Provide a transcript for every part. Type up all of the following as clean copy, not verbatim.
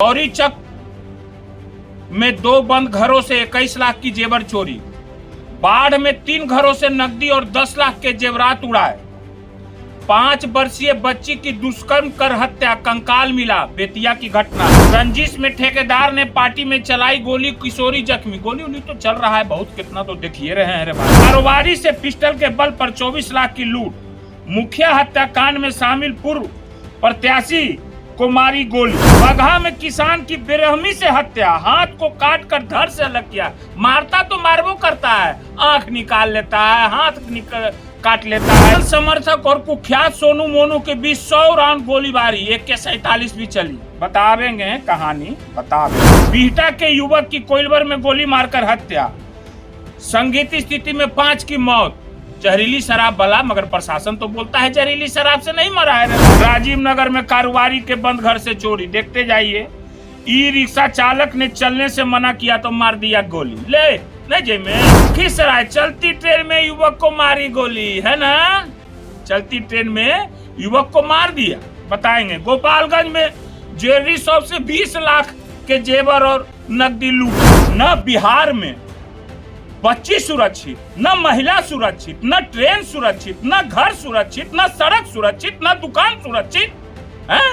गौरीचक में 2 बंद घरों से 21 लाख की जेवर चोरी। बाढ़ में 3 घरों से नकदी और 10 लाख के जेवरात उड़ाए। 5 वर्षीय बच्ची की दुष्कर्म कर हत्या, कंकाल मिला। बेतिया की घटना। रंजिश में ठेकेदार ने पार्टी में चलाई गोली, किशोरी जख्मी। गोली उली तो चल रहा है बहुत, कितना तो देखिए रहे हैं रे भाई। कारोबारी से पिस्टल के बल पर 24 लाख की लूट। मुखिया हत्याकांड में शामिल पूर्व प्रत्याशी को मारी गोली। बगहा में किसान की बेरहमी से हत्या, हाथ को काट कर धड़ से अलग किया। मारता तो मारबो करता है, आंख निकाल लेता है, हाथ काट लेता है। समर्थक और कुख्यात सोनू मोनू के बीच 100 राउंड गोलीबारी, AK-47 भी चली। बतावेंगे कहानी, बतावेंगे। बिहटा के युवक की कोइलवर में गोली मारकर हत्या। संगीत स्थिति में 5 की मौत। जहरीली शराब बला, मगर प्रशासन तो बोलता है जहरीली शराब से नहीं मरा है। राजीव नगर में कारोबारी के बंद घर से चोरी। देखते जाइए। ई रिक्शा चालक ने चलने से मना किया तो मार दिया गोली। ले नहीं जे में खिसराय, चलती ट्रेन में युवक को मारी गोली, है ना। चलती ट्रेन में युवक को मार दिया। बताएंगे। गोपालगंज में ज्वेलरी शॉप से 20 लाख के जेवर और नकदी लूट। न बिहार में बच्ची सुरक्षित, न महिला सुरक्षित, न ट्रेन सुरक्षित, न घर सुरक्षित, न सड़क सुरक्षित, न दुकान सुरक्षित है।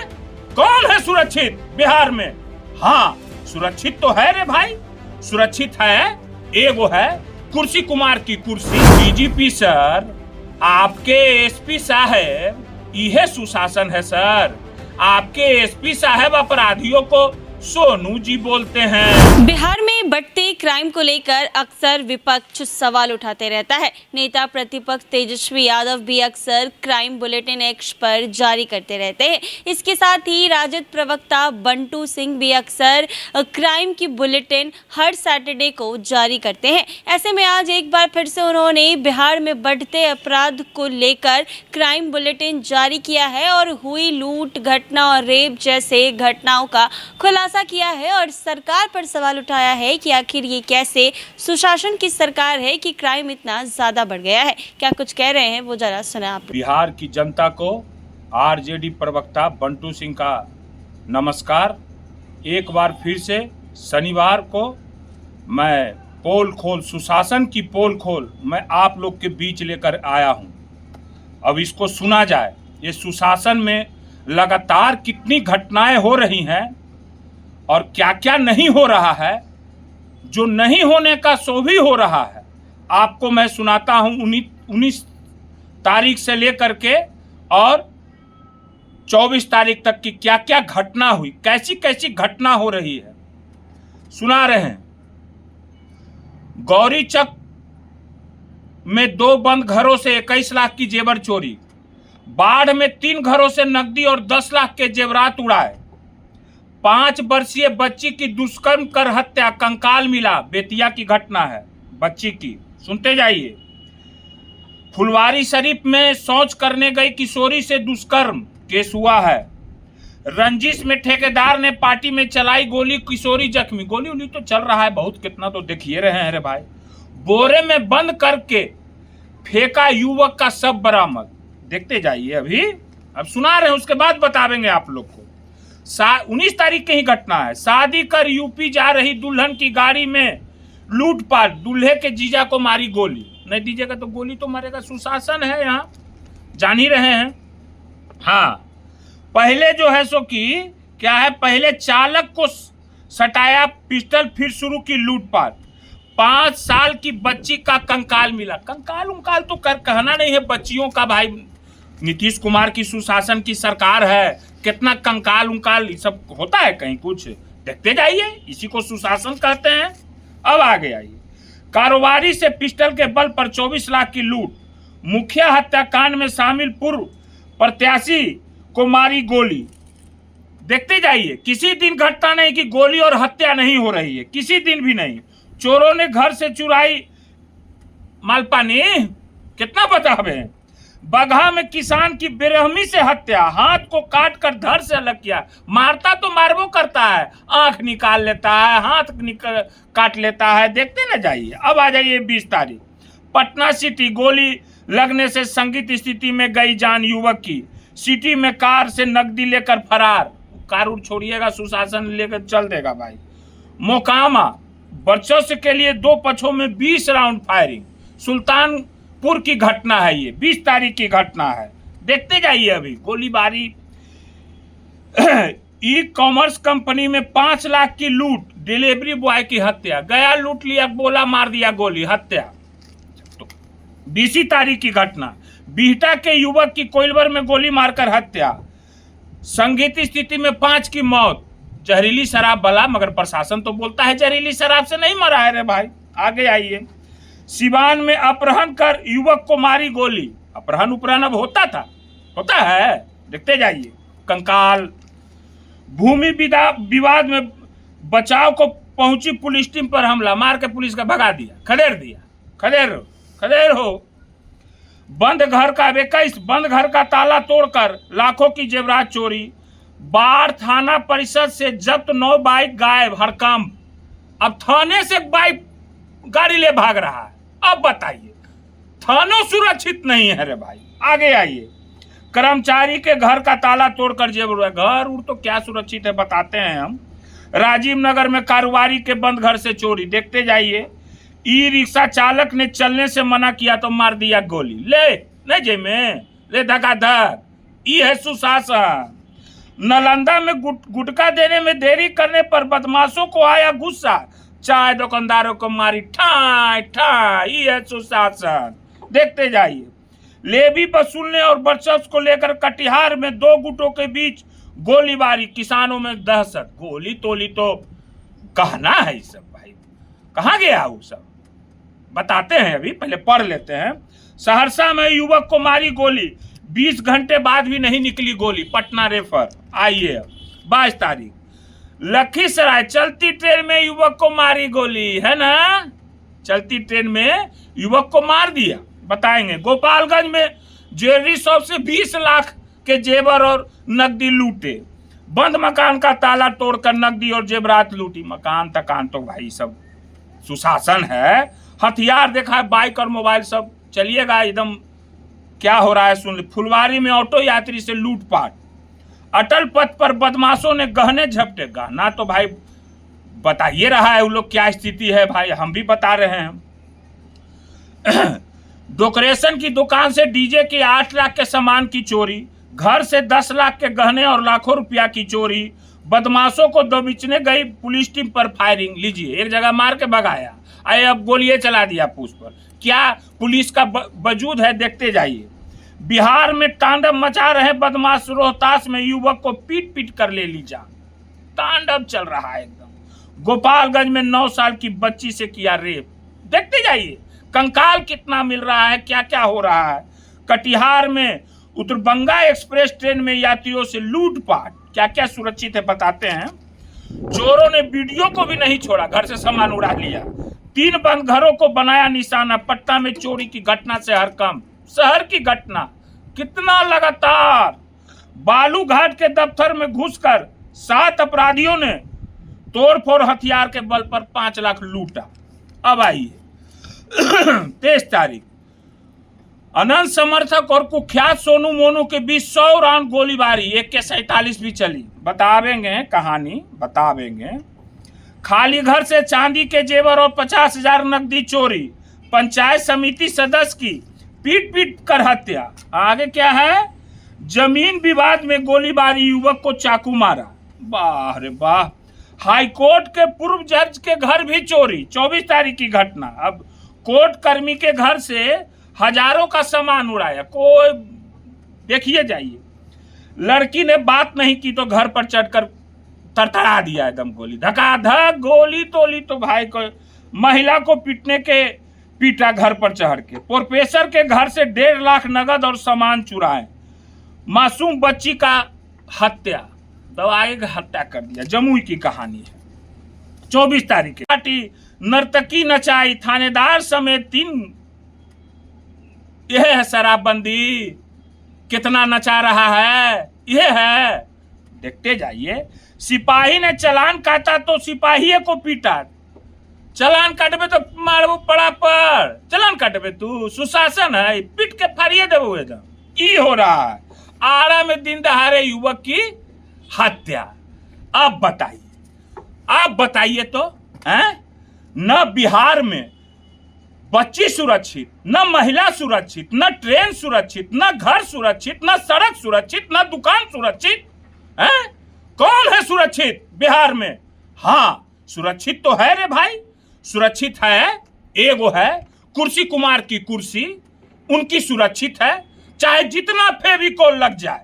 कौन है सुरक्षित बिहार में? हाँ, सुरक्षित तो है रे भाई, सुरक्षित है। एगो है कुर्सी कुमार की कुर्सी। DGP सर, आपके SP साहब, यह सुशासन है सर। आपके SP साहब अपराधियों को सोनू जी बोलते हैं। बिहार में बढ़ते क्राइम को लेकर अक्सर विपक्ष सवाल उठाते रहता है। नेता प्रतिपक्ष तेजस्वी यादव भी अक्सर क्राइम बुलेटिन एक्स पर जारी करते रहते हैं। इसके साथ ही राजद प्रवक्ता बंटू सिंह भी अक्सर क्राइम की बुलेटिन हर सैटरडे को जारी करते हैं। ऐसे में आज एक बार फिर से उन्होंने बिहार में बढ़ते अपराध को लेकर क्राइम बुलेटिन जारी किया है और हुई लूट, घटना और रेप जैसे घटनाओं का खुलासा किया है और सरकार पर सवाल उठाया है कि आखिर ये कैसे सुशासन की सरकार है कि क्राइम इतना ज्यादा बढ़ गया है। क्या कुछ कह रहे हैं वो जरा सुना आप। बिहार की जनता को RJD प्रवक्ता बंटू सिंह का नमस्कार। एक बार फिर से शनिवार को मैं पोल खोल, सुशासन की पोल खोल मैं आप लोग के बीच लेकर आया हूं। अब इसको सुना जाए। ये सुशासन में लगातार कितनी घटनाएं हो रही हैं और क्या क्या नहीं हो रहा है। जो नहीं होने का सो भी हो रहा है। आपको मैं सुनाता हूं 19 तारीख से लेकर के और 24 तारीख तक की क्या क्या घटना हुई, कैसी कैसी घटना हो रही है, सुना रहे हैं। गौरीचक में 2 बंद घरों से 21 लाख की जेवर चोरी। बाढ़ में 3 घरों से नकदी और 10 लाख के जेवरात उड़ाए। 5 वर्षीय बच्ची की दुष्कर्म कर हत्या, कंकाल मिला। बेतिया की घटना है बच्ची की, सुनते जाइए। फुलवारी शरीफ में शौच करने गई किशोरी से दुष्कर्म केस हुआ है। रंजिश में ठेकेदार ने पार्टी में चलाई गोली, किशोरी जख्मी। गोली उली तो चल रहा है बहुत, कितना तो देखिए रहे हैं रे भाई। बोरे में बंद करके फेंका युवक का शव बरामद। देखते जाइए। अब सुना रहे हैं, उसके बाद बतावेंगे आप लोग को। 19 तारीख की ही घटना है। शादी कर यूपी जा रही दुल्हन की गाड़ी में लूटपाट, दूल्हे के जीजा को मारी गोली। नहीं दीजिएगा तो गोली तो मारेगा। सुशासन है यहाँ, जान ही रहे हैं। हाँ, पहले जो है सो कि क्या है, पहले चालक को सटाया पिस्टल, फिर शुरू की लूटपाट। 5 साल की बच्ची का कंकाल मिला। कंकाल उंकाल तो कहना नहीं है बच्चियों का भाई। नीतीश कुमार की सुशासन की सरकार है, कितना कंकाल उंकाल सब होता है कहीं कुछ। देखते जाइए, इसी को सुशासन कहते हैं। अब आगे आइए। कारोबारी से पिस्टल के बल पर 24 लाख की लूट। मुखिया हत्याकांड में शामिल पूर्व प्रत्याशी को मारी गोली। देखते जाइए। किसी दिन घटना नहीं कि गोली और हत्या नहीं हो रही है, किसी दिन भी नहीं। चोरों ने घर से चुराई मालपानी, कितना बतावे। बगहा में किसान की बेरहमी से हत्या, हाथ को काट कर धड़ से अलग किया। मारता तो मारबो करता है, आंख निकाल लेता है, हाथ काट लेता है। देखते ना जाइए। अब आ जाइए 20 तारीख। पटना सिटी, गोली लगने से संदिग्ध स्थिति में गई जान युवक की। सिटी में कार से नकदी लेकर फरार। कार उड़ छोड़िएगा, सुशासन लेकर चल देगा भाई। मोकामा वर्चस्व के लिए 2 पक्षों में 20 राउंड फायरिंग। सुल्तानपुर की घटना है ये, 20 तारीख की घटना है, देखते जाइए। अभी गोलीबारी। ई कॉमर्स कंपनी में 5 लाख की लूट, डिलीवरी बॉय की हत्या। गया लूट लिया, बोला मार दिया गोली, हत्या। तो 20 तारीख की घटना, बिहटा के युवक की कोइलवर में गोली मारकर हत्या। संदिग्ध स्थिति में 5 की मौत, जहरीली शराब बला, मगर प्रशासन तो बोलता है जहरीली शराब से नहीं मरा है रे भाई। आगे आइए। सिवान में अपहरण कर युवक को मारी गोली। अपहरण उपहरण अब होता है, देखते जाइए। कंकाल। भूमि विवाद में बचाव को पहुंची पुलिस टीम पर हमला, मार के पुलिस का भगा दिया, खदेर हो। बंद घर का 21 बंद घर का ताला तोड़कर लाखों की जेवरात चोरी। बाढ़ थाना परिषद से जब्त 9 बाइक गायब, हड़कंप। अब थाने से बाइक गाड़ी ले भाग रहा है। अब बताइए, थानों सुरक्षित नहीं है रे भाई। आगे आइए। कर्मचारी के घर का ताला तोड़कर जेवर, घर उड़ तो क्या सुरक्षित है बताते हैं हम। राजीव नगर में कारोबारी के बंद घर से चोरी, देखते जाइए। ई रिक्शा चालक ने चलने से मना किया तो मार दिया गोली। ले जे में ले धकाधक। ई है सुशासन। नालंदा में गुटखा देने में देरी करने पर बदमाशों को आया गुस्सा, चाय दुकानदारों को मारी ठाई। ई है सुशासन, देखते जाइए। लेवी वसूलने और वर्चस्व को लेकर कटिहार में 2 गुटों के बीच गोलीबारी, किसानों में दहशत। गोली तोली तो कहना है सब भाई, कहाँ गया वो सब बताते हैं। अभी पहले पढ़ लेते हैं। सहरसा में युवक को मारी गोली, 20 घंटे बाद भी नहीं निकली गोली, पटना रेफर। आइए 22 तारीख। लखीसराय चलती ट्रेन में युवक को मारी गोली, है ना, चलती ट्रेन में युवक को मार दिया, बताएंगे। गोपालगंज में ज्वेलरी शॉप से 20 लाख के जेवर और नकदी लूटे। बंद मकान का ताला तोड़कर नकदी और जेवरात लूटी। मकान तकान तो भाई सब सुशासन है। हथियार देखा है, बाइक और मोबाइल सब। चलिएगा एकदम क्या हो रहा है सुन। फुलवारी में ऑटो यात्री से लूटपाट। अटल पथ पर बदमाशों ने गहने झपटे। गहना तो भाई बताइए रहा है वो लोग क्या स्थिति है भाई, हम भी बता रहे हैं। डेकोरेशन की दुकान से डीजे के 8 लाख के सामान की चोरी। घर से 10 लाख के गहने और लाखों रुपया की चोरी। बदमाशों को दबिचने गई पुलिस टीम पर फायरिंग। लीजिए, एक जगह मार के भगाया, आए अब गोलियां चला दिया पुलिस पर। क्या पुलिस का वजूद है, देखते जाइए। बिहार में तांडव मचा रहे बदमाश। रोहतास में युवक को पीट कर ले ली जान। तांडव चल रहा है एकदम। गोपालगंज में 9 साल की बच्ची से किया रेप, देखते जाइए। कंकाल कितना मिल रहा है, क्या क्या हो रहा है। कटिहार में उत्तरबंगा एक्सप्रेस ट्रेन में यात्रियों से लूटपाट, क्या क्या सुरक्षित है बताते हैं। चोरों ने वीडियो को भी नहीं छोड़ा, घर से सामान उड़ा लिया। 3 बंद घरों को बनाया निशाना। पटना में चोरी की घटना से हड़कंप। शहर की घटना कितना लगातार। बालू घाट के दफ्तर में घुसकर 7 अपराधियों ने तोड़फोड़ हथियार के बल पर 5 लाख लूटा। अब आइए 23 तारीख। अनंत समर्थक और कुख्यात सोनू मोनू के बीच 100 राउंड गोलीबारी, AK-47 भी चली। बतावेंगे कहानी, बतावेंगे। खाली घर से चांदी के जेवर और 50,000 नकदी चोरी। पंचायत समिति सदस्य की पीट कर हत्या। आगे क्या है। जमीन विवाद में गोलीबारी, युवक को चाकू मारा। वाह रे वाह। हाईकोर्ट के पूर्व जज के घर भी चोरी, 24 तारीख की घटना। अब कोर्ट कर्मी के घर से हजारों का सामान उड़ाया। कोई देखिए जाइए। लड़की ने बात नहीं की तो घर पर चढ़कर तरतरा दिया एकदम गोली, धकाधक गोली तोली तो भाई को। महिला को पीटा घर पर चढ़ के। प्रोफेसर के घर से 1.5 लाख नगद और सामान चुराए। मासूम बच्ची का हत्या, दवाई का हत्या कर दिया। जमुई की कहानी है। 24 तारीख पार्टी नर्तकी नचाई, थानेदार समेत 3। यह है शराबबंदी, कितना नचा रहा है, यह है, देखते जाइए। सिपाही ने चालान काटा तो सिपाही को पीटा। चालान काटबे तो मारबो पड़ा पर, चालान काटबे तू, सुशासन है, पीट के फाड़िए देबो एकदम। ई हो रहा है। आरा में दिन दहाड़े युवक की हत्या। अब बताइए, आप बताइए तो, हैं? न बिहार में बच्ची सुरक्षित, न महिला सुरक्षित, न ट्रेन सुरक्षित, न घर सुरक्षित, न सड़क सुरक्षित, न दुकान सुरक्षित, हैं? कौन है सुरक्षित बिहार में? हाँ, सुरक्षित तो है रे भाई, सुरक्षित है, एगो है कुर्सी कुमार की कुर्सी, उनकी सुरक्षित है, चाहे जितना फेविकोल लग जाए,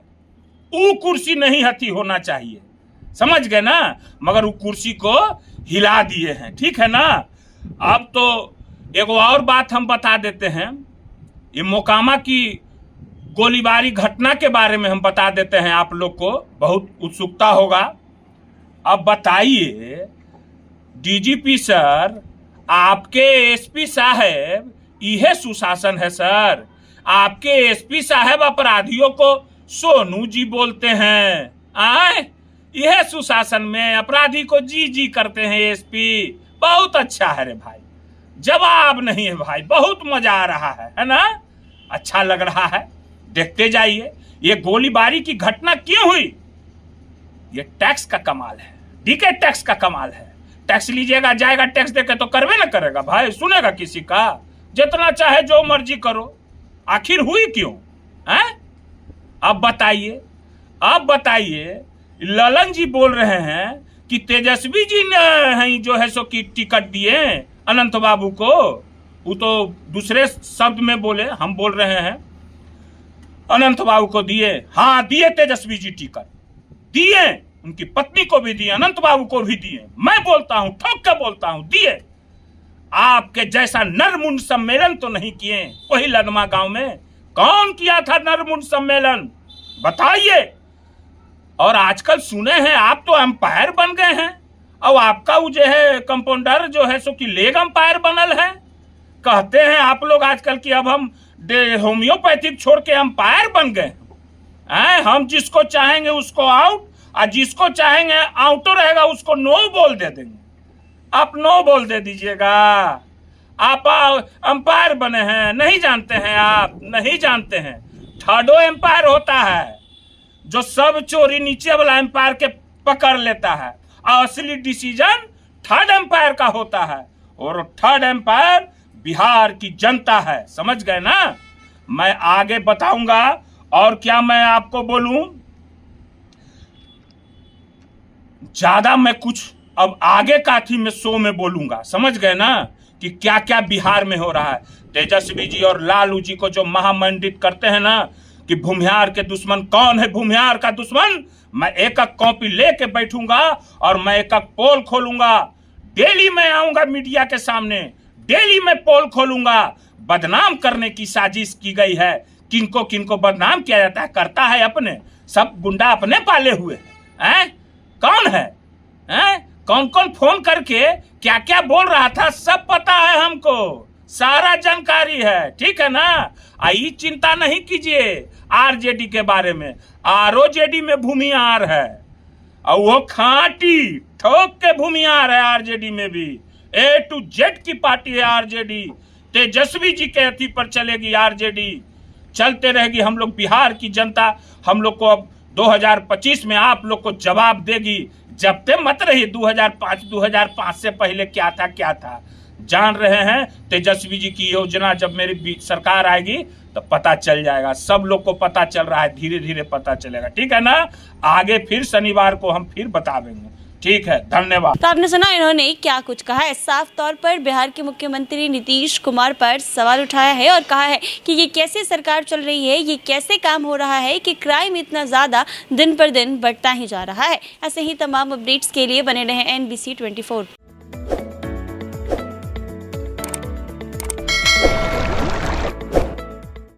वो कुर्सी नहीं हथी होना चाहिए, समझ गए ना? मगर वो कुर्सी को हिला दिए हैं, ठीक है ना? अब तो एगो और बात हम बता देते हैं, ये मोकामा की गोलीबारी घटना के बारे में हम बता देते हैं, आप लोग को बहुत उत्सुकता होगा। अब बताइए डीजीपी सर, आपके एसपी साहब, यह सुशासन है सर? आपके एसपी साहब अपराधियों को सोनू जी बोलते हैं, आए? यह सुशासन में अपराधी को जी जी करते हैं एसपी। बहुत अच्छा है रे भाई, जवाब नहीं है भाई, बहुत मजा आ रहा है ना? अच्छा लग रहा है, देखते जाइए। ये गोलीबारी की घटना क्यों हुई? ये टैक्स का कमाल है, डीके टैक्स का कमाल है। टैक्स लीजिएगा, जाएगा टैक्स देके तो करवे ना करेगा भाई, सुनेगा किसी का? जितना चाहे जो मर्जी करो, आखिर हुई क्यों है? अब बताइए, ललन जी बोल रहे हैं कि तेजस्वी जी ने जो है सो कि टिकट दिए अनंत बाबू को। वो तो दूसरे शब्द में बोले, हम बोल रहे हैं अनंत बाबू को दिए। हाँ, दिए तेजस्वी जी टिकट, दिए, उनकी पत्नी को भी दिए, अनंत बाबू को भी दिए। मैं बोलता हूं, ठोक के बोलता हूं, दिए। आपके जैसा नरमुंड सम्मेलन तो नहीं किए वही लदमा गांव में। कौन किया था नरमुंड सम्मेलन, बताइए? और आजकल सुने हैं आप तो अंपायर बन गए हैं, और आपका वो जो है कंपाउंडर जो है सो कि लेग अंपायर बनल है। कहते हैं आप लोग आजकल कि अब हम होम्योपैथिक छोड़ के अंपायर बन गए हैं। हम जिसको चाहेंगे उसको आउट, और जिसको चाहेंगे आउटो रहेगा उसको नो बोल दे देंगे। आप नो बोल दे दीजिएगा। आप अंपायर बने हैं, नहीं जानते हैं? आप नहीं जानते हैं, थर्डो एम्पायर होता है जो सब चोरी नीचे वाला एम्पायर के पकड़ लेता है, और असली डिसीजन थर्ड एम्पायर का होता है, और थर्ड एम्पायर बिहार की जनता है, समझ गए ना? मैं आगे बताऊंगा, और क्या मैं आपको बोलूं, ज्यादा मैं कुछ अब आगे का थी मैं शो में बोलूंगा, समझ गए ना? कि क्या क्या बिहार में हो रहा है। तेजस्वी जी और लालू जी को जो महामंडित करते हैं ना कि भूमिहार के दुश्मन कौन है, भूमिहार का दुश्मन, मैं एक एक कॉपी लेके बैठूंगा और मैं एक एक पोल खोलूंगा। डेली मैं आऊंगा मीडिया के सामने, डेली मैं पोल खोलूंगा। बदनाम करने की साजिश की गई है। किनको किनको बदनाम किया जाता है, करता है अपने, सब गुंडा अपने पाले हुए हैं। कौन है? कौन कौन फोन करके क्या क्या बोल रहा था, सब पता है हमको, सारा जानकारी है, ठीक है ना? आई चिंता नहीं कीजिए आरजेडी के बारे में। आरओजेडी में भूमिहार है, और वो खांटी ठोक के भूमिहार है। आरजेडी में भी A to Z की पार्टी है आरजेडी। तेजस्वी जी के अथी पर चलेगी आरजेडी, चलते रहेगी। हम लोग बिहार की जनता हम लोग को अब 2025 में आप लोग को जवाब देगी। जबते मत रहिए 2005 से पहले क्या था जान रहे हैं। तेजस्वी जी की योजना जब मेरी सरकार आएगी तो पता चल जाएगा, सब लोग को पता चल रहा है, धीरे धीरे पता चलेगा, ठीक है ना? आगे फिर शनिवार को हम फिर बतावेंगे, ठीक है? धन्यवाद। तो आपने सुना इन्होंने क्या कुछ कहा है। साफ तौर पर बिहार के मुख्यमंत्री नीतीश कुमार पर सवाल उठाया है और कहा है कि ये कैसे सरकार चल रही है, ये कैसे काम हो रहा है कि क्राइम इतना ज़्यादा दिन पर दिन बढ़ता ही जा रहा है। ऐसे ही तमाम अपडेट्स के लिए बने रहें NBC 24।